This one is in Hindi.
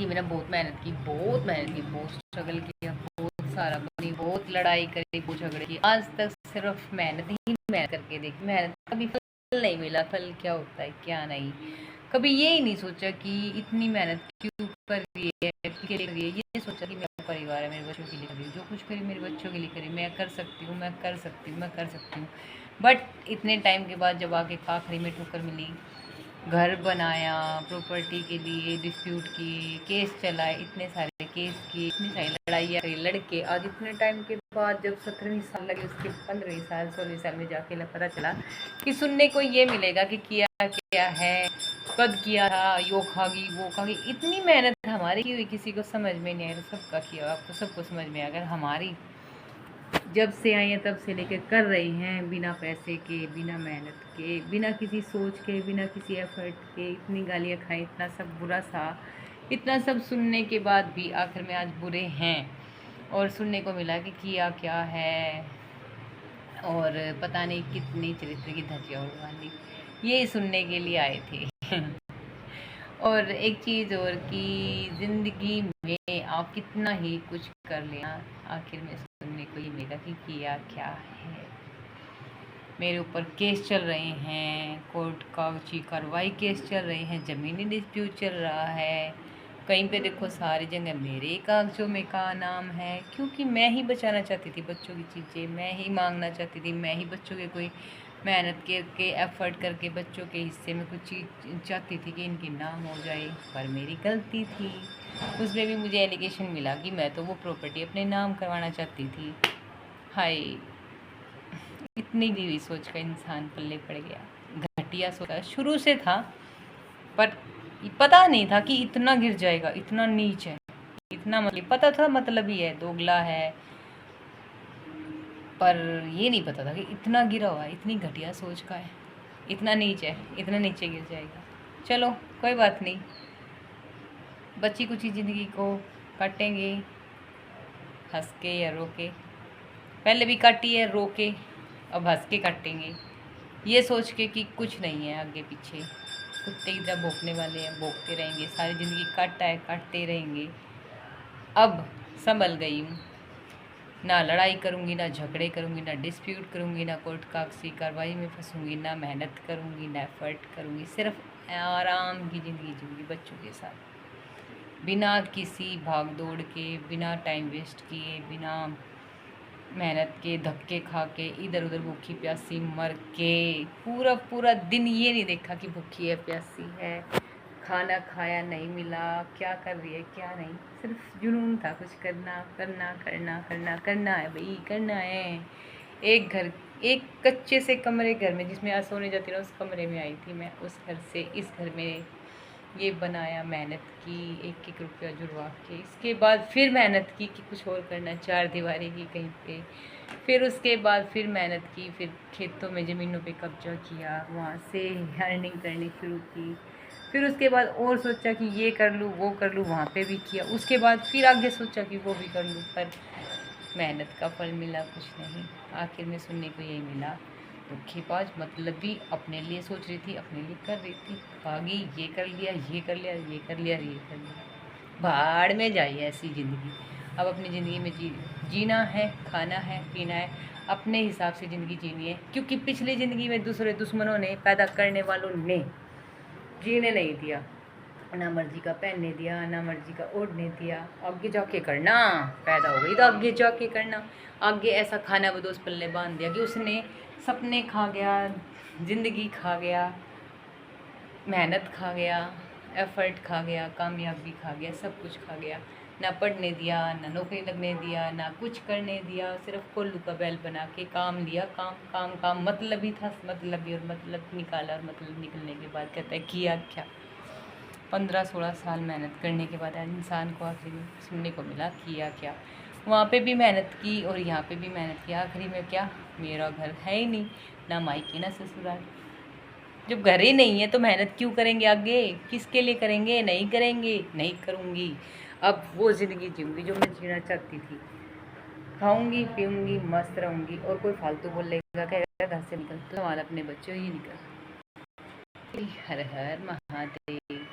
ज़िंदगी में ना बहुत मेहनत की, बहुत स्ट्रगल किया, बहुत सारा बनी, बहुत लड़ाई करी, बहुत झगड़े किए। आज तक सिर्फ मेहनत ही मेहनत करके देखी। मेहनत का कभी फल नहीं मिला। फल क्या होता है क्या नहीं, कभी ये ही नहीं सोचा कि इतनी मेहनत क्यों कर रही है, किसके लिए कर रही है। ये सोचा कि मेरा परिवार है, मेरे बच्चों के लिए कर रही हूँ, जो कुछ करी मेरे बच्चों के लिए करी। मैं कर सकती हूँ, मैं कर सकती हूँ, मैं कर सकती हूँ। बट इतने टाइम के बाद जब आके आखिरी में ठोकर मिली, घर बनाया, प्रॉपर्टी के लिए डिस्प्यूट किए, केस चलाए, इतने सारे केस किए, इतनी सारी लड़ाइयाँ करी, लड़के आज इतने टाइम के बाद जब 17वीं साल लगे, उसके 15वीं साल 16वीं साल में जाके पता चला कि सुनने को ये मिलेगा कि किया क्या है, कद किया था, यो खागी वो खागी। इतनी मेहनत हमारी की हुई किसी को समझ में नहीं आया। सबका किया, आपको सबको समझ में आ गया। हमारी जब से आई हैं तब से लेकर कर रही हैं, बिना पैसे के, बिना मेहनत के, बिना किसी सोच के, बिना किसी एफर्ट के। इतनी गालियाँ खाई, इतना सब बुरा सा, इतना सब सुनने के बाद भी आखिर में आज बुरे हैं। और सुनने को मिला कि किया क्या है, और पता नहीं कितनी चरित्र की धज्जियाँ उड़वा ली। ये सुनने के लिए आए थे। और एक चीज़ और कि ज़िंदगी में आप कितना ही कुछ कर लेना, आखिर में सुनने को ये मिलेगा कि किया क्या है। मेरे ऊपर केस चल रहे हैं, कोर्ट कागजी कार्रवाई केस चल रहे हैं, ज़मीनी डिस्प्यूट चल रहा है। कहीं पे देखो सारी जगह मेरे कागजों में का नाम है, क्योंकि मैं ही बचाना चाहती थी बच्चों की चीज़ें, मैं ही मांगना चाहती थी, मैं ही बच्चों के कोई मेहनत के एफर्ट करके बच्चों के हिस्से में कुछ चीज़ चाहती थी कि इनकी नाम हो जाए। पर मेरी गलती थी। उसमें भी मुझे एलिगेशन मिला कि मैं तो वो प्रॉपर्टी अपने नाम करवाना चाहती थी। हाय, इतनी दी सोच का इंसान पल्ले पड़ गया। घटिया सोचा शुरू से था, पर पता नहीं था कि इतना गिर जाएगा, इतना नीच है, इतना मतलब पता था मतलब ही है, दोगला है, पर ये नहीं पता था कि इतना गिरा हुआ है, इतनी घटिया सोच का है, इतना नीच है, इतना नीचे गिर जाएगा। चलो कोई बात नहीं, बच्ची कुछ ही ज़िंदगी को काटेंगे, हंस के या रो के। पहले भी काटी है रो के, अब हंस के काटेंगे, ये सोच के कि कुछ नहीं है आगे पीछे। कुत्ते की तरह भौंकने वाले हैं, भौंकते रहेंगे, सारी ज़िंदगी काटा है, काटते रहेंगे। अब संभल गई हूँ, ना लड़ाई करूँगी, ना झगड़े करूँगी, ना डिस्प्यूट करूँगी, ना कोर्ट कागज़ी कार्रवाई में फंसूँगी, ना मेहनत करूँगी, ना एफर्ट करूँगी। सिर्फ आराम की ज़िंदगी जीऊँगी बच्चों के साथ, बिना किसी भाग दौड़ के, बिना टाइम वेस्ट किए, बिना मेहनत के, धक्के खा के, इधर उधर भूखी प्यासी मर के। पूरा पूरा दिन ये नहीं देखा कि भूखी है, प्यासी है, खाना खाया नहीं मिला, क्या कर रही है क्या नहीं। सिर्फ जुनून था कुछ करना करना करना करना करना है भाई, करना है। एक कच्चे से कमरे घर में जिसमें आज सोने जाती ना, उस कमरे में आई थी मैं, उस घर से इस घर में ये बनाया, मेहनत की, एक एक रुपया जुड़वा के। इसके बाद फिर मेहनत की कि कुछ और करना, चार दीवारी की कहीं पे। फिर उसके बाद फिर मेहनत की, फिर खेतों में ज़मीनों पे कब्जा किया, वहाँ से अर्निंग करनी शुरू की। फिर उसके बाद और सोचा कि ये कर लूँ वो कर लूँ, वहाँ पे भी किया। उसके बाद फिर आगे सोचा कि वो भी कर लूँ, पर मेहनत का फल मिला कुछ नहीं। आखिर में सुनने को यही मिला, धोखेबाज मतलबी, अपने लिए सोच रही थी, अपने लिए कर रही थी, भागी, ये कर लिया, ये कर लिया, ये कर लिया, ये कर लिया। भाड़ में जाइए ऐसी ज़िंदगी। अब अपनी ज़िंदगी में जीना है, खाना है, पीना है, अपने हिसाब से ज़िंदगी जीनी है। क्योंकि पिछली ज़िंदगी में दूसरे दुश्मनों ने, पैदा करने वालों ने जीने नहीं दिया, ना मर्जी का पहनने दिया, ना मर्जी का ओढ़ने दिया। आगे जाके करना, पैदा हो गई तो आगे जाके करना। आगे ऐसा खाना बदोश पल्ले बांध दिया कि उसने सपने खा गया, ज़िंदगी खा गया, मेहनत खा गया, एफर्ट खा गया, कामयाबी खा गया, सब कुछ खा गया। ना पढ़ने दिया, ना नौकरी लगने दिया, ना कुछ करने दिया। सिर्फ कोल्लू का बैल बना के काम लिया, काम काम काम, मतलब ही था, मतलब ही, और मतलब निकाला, और मतलब निकलने के बाद कहता है किया क्या। 15-16 साल मेहनत करने के बाद इंसान को आखिर में सुनने को मिला किया क्या। वहाँ पे भी मेहनत की और यहाँ पे भी मेहनत की, आखिरी में क्या, मेरा घर है ही नहीं, ना मायके ना ससुराल। जब घर ही नहीं है तो मेहनत क्यों करेंगे, आगे किसके लिए करेंगे, नहीं करेंगे, नहीं करूँगी। अब वो ज़िंदगी जीऊँगी जो मैं जीना चाहती थी, खाऊंगी पीऊँगी मस्त रहूँगी, और कोई फालतू बोलेगा कहेगा घर से निकल, तो हमारा अपने बच्चों ही निकल। हर हर महादेव।